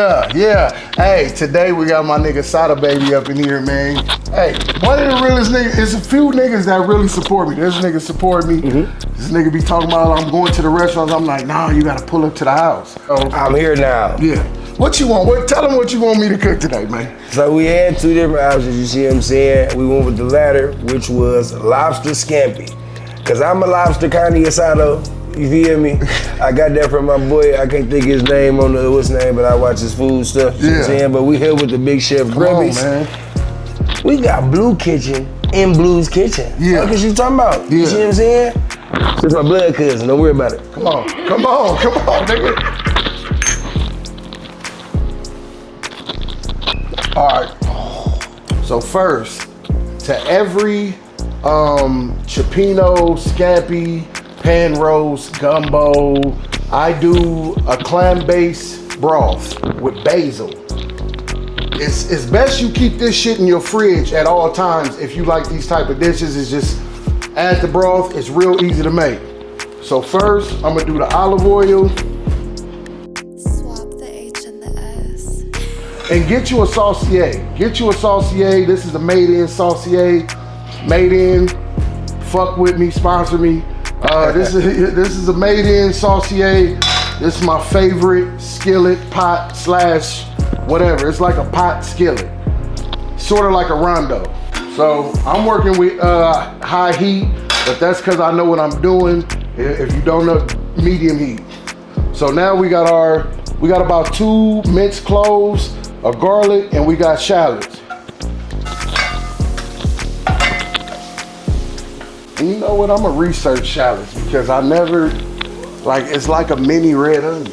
Yeah. Hey, today we got my nigga Sada baby up in here, man. Hey, one of the realest niggas, it's a few niggas that really support me. This nigga support me. This nigga be talking about I'm going to the restaurants. I'm like, nah, you gotta pull up to the house. I'm here now. Yeah. What you want? Tell them what you want me to cook today, man. So we had two different options, you see what I'm saying? We went with the latter, which was Lobster Scampi. Cause I'm a lobster kind of asado. You feel me? I got that from my boy. I can't think his name on the what's name, but I watch his food stuff. You know what I'm saying? But we here with the big chef Grammys. Man. We got Bleu Kitchen in Blue's Kitchen. Yeah. What you talking about? Yeah. You see what I'm saying? It's my blood cousin. Don't worry about it. Come on, nigga. All right. So first, to every Cioppino, Scampi, pan roast, gumbo, I do a clam base broth with basil. It's best you keep this shit in your fridge at all times if you like these type of dishes. It's just add the broth, it's real easy to make. So first, I'm gonna do the olive oil. Swap the H and the S. And get you a saucier. This is a made-in saucier. Made in, fuck with me, sponsor me. This is a made-in saucier. This is my favorite skillet, pot slash whatever. It's like a pot skillet, sort of like a rondo. So I'm working with high heat, but that's because I know what I'm doing. If you don't know, medium heat. So now we got about 2 minced cloves, a garlic, and we got shallots. And you know what? I'm gonna research shallots because I never, it's like a mini red onion.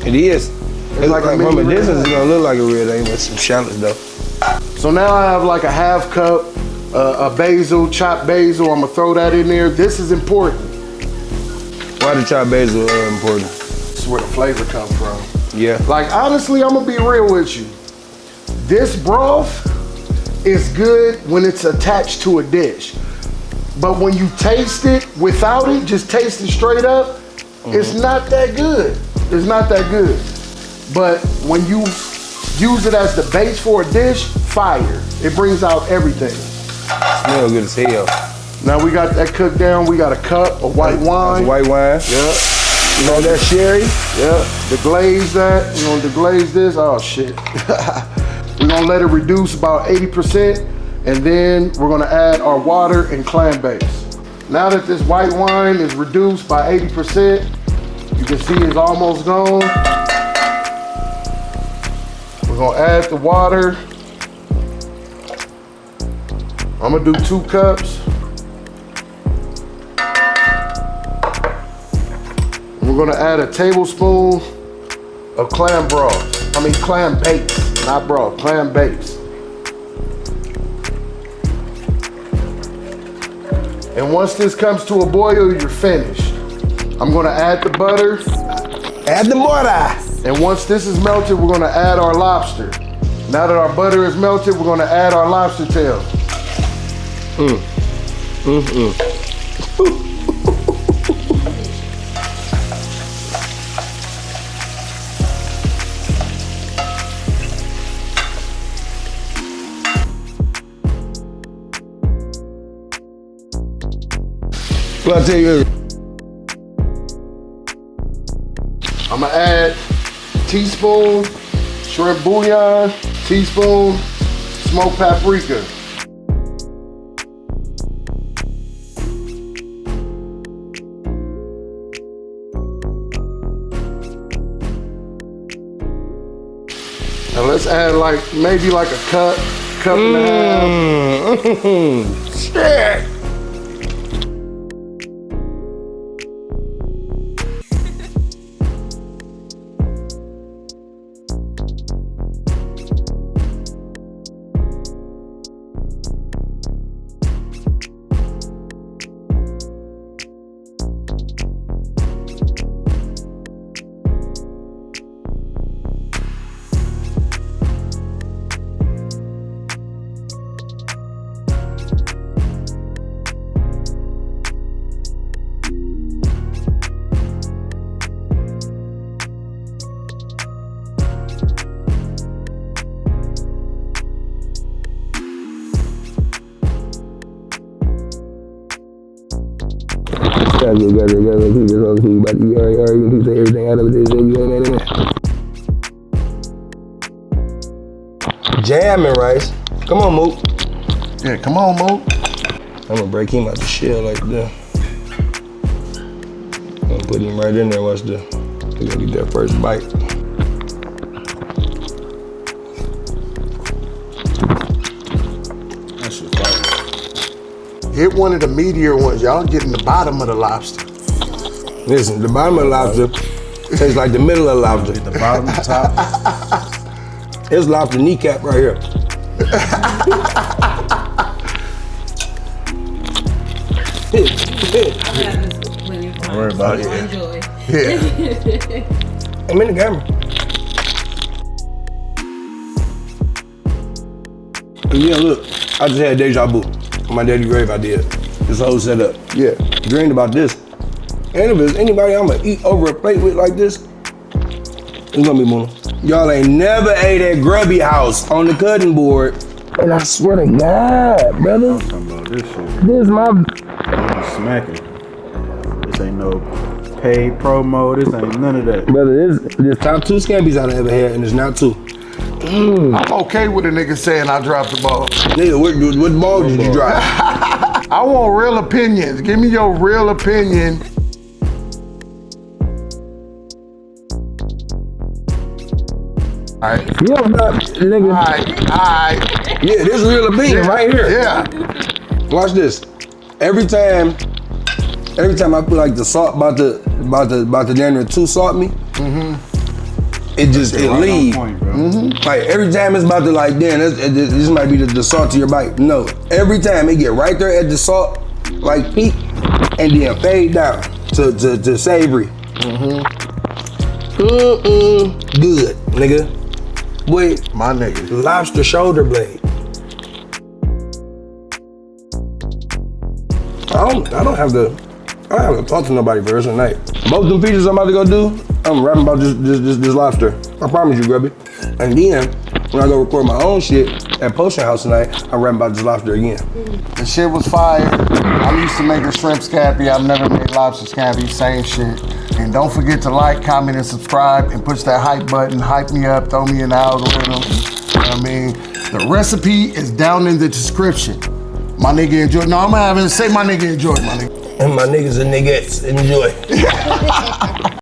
It is. It's like a from a mini distance, red it's gonna look like a red onion with some shallots though. So now I have like a half cup of basil, chopped basil. I'm gonna throw that in there. This is important. Why the chopped basil important? This is where the flavor comes from. Yeah. Like honestly, I'm gonna be real with you. This broth is good when it's attached to a dish. But when you taste it without it, just taste it straight up, it's not that good. It's not that good. But when you use it as the base for a dish, fire. It brings out everything. Smell good as hell. Now we got that cooked down. We got a cup of white wine. That's white wine. Yeah. You know that sherry? Yeah. Deglaze that. We're gonna deglaze this. Oh shit. We're gonna let it reduce about 80%. And then we're gonna add our water and clam base. Now that this white wine is reduced by 80%, you can see it's almost gone. We're gonna add the water. I'm gonna do 2 cups. We're gonna add a tablespoon of clam base, not broth, clam base. And once this comes to a boil, you're finished. I'm gonna add the butter. Add the butter. And once this is melted, we're gonna add our lobster. Now that our butter is melted, we're gonna add our lobster tails. Well, I'll tell you. I'm gonna add teaspoon shrimp bouillon, teaspoon smoked paprika. Now let's add maybe a cup and a half. Shit. Jamming rice. Come on, Mook. Yeah, come on, Mo. I'm gonna break him out the shell like that. I'm gonna put him right in there. Watch this. We're gonna get that first bite. That shit fire. Get one of the meatier ones. Y'all getting the bottom of the lobster. Listen, the bottom of the lobster tastes like the middle of the lobster. The bottom, the top. It's lobster kneecap right here. Don't worry about it. Enjoy. Yeah. I'm in the camera. Yeah, look, I just had deja vu. On my daddy grave I did. This whole setup. Yeah. Dreamed about this. And if there's anybody I'm gonna eat over a plate with like this, it's gonna be Moona. Y'all ain't never ate at Grubby House on the cutting board. And I swear to God, brother, I'm talking about this shit. this is my... I'm smacking. This ain't no paid promo. This ain't none of that. Brother, this top 2 Scampis I've ever had, and it's not 2. I'm okay with a nigga saying I dropped the ball. Nigga, what ball did you drop? I want real opinions. Give me your real opinion. All right. You don't not, nigga. All right. Yeah, this real opinion right here. Yeah. Watch this. Every time I put like the salt about to damn near 2 salt me, it Right leave. on point, bro. Like every time it's about to like, damn, this might be the salt to your bite. No, every time it get right there at the salt, like peak, and then fade down to savory. Good, nigga. Wait, My nigga. lobster shoulder blade. I don't have to talk to nobody for the rest of the night. Both them features I'm about to go do, I'm rapping about this lobster. I promise you, Grubby. And then, when I go record my own shit at Potion House tonight, I'm rapping about this lobster again. The shit was fire. I'm used to making shrimp scampi. I've never made lobster scampi. Same shit. And don't forget to like, comment, and subscribe, and push that hype button. Hype me up, throw me in the algorithm. You know what I mean? The recipe is down in the description. My nigga enjoy. No, I'm having to say my nigga enjoy, my nigga. And my niggas and niggas enjoy.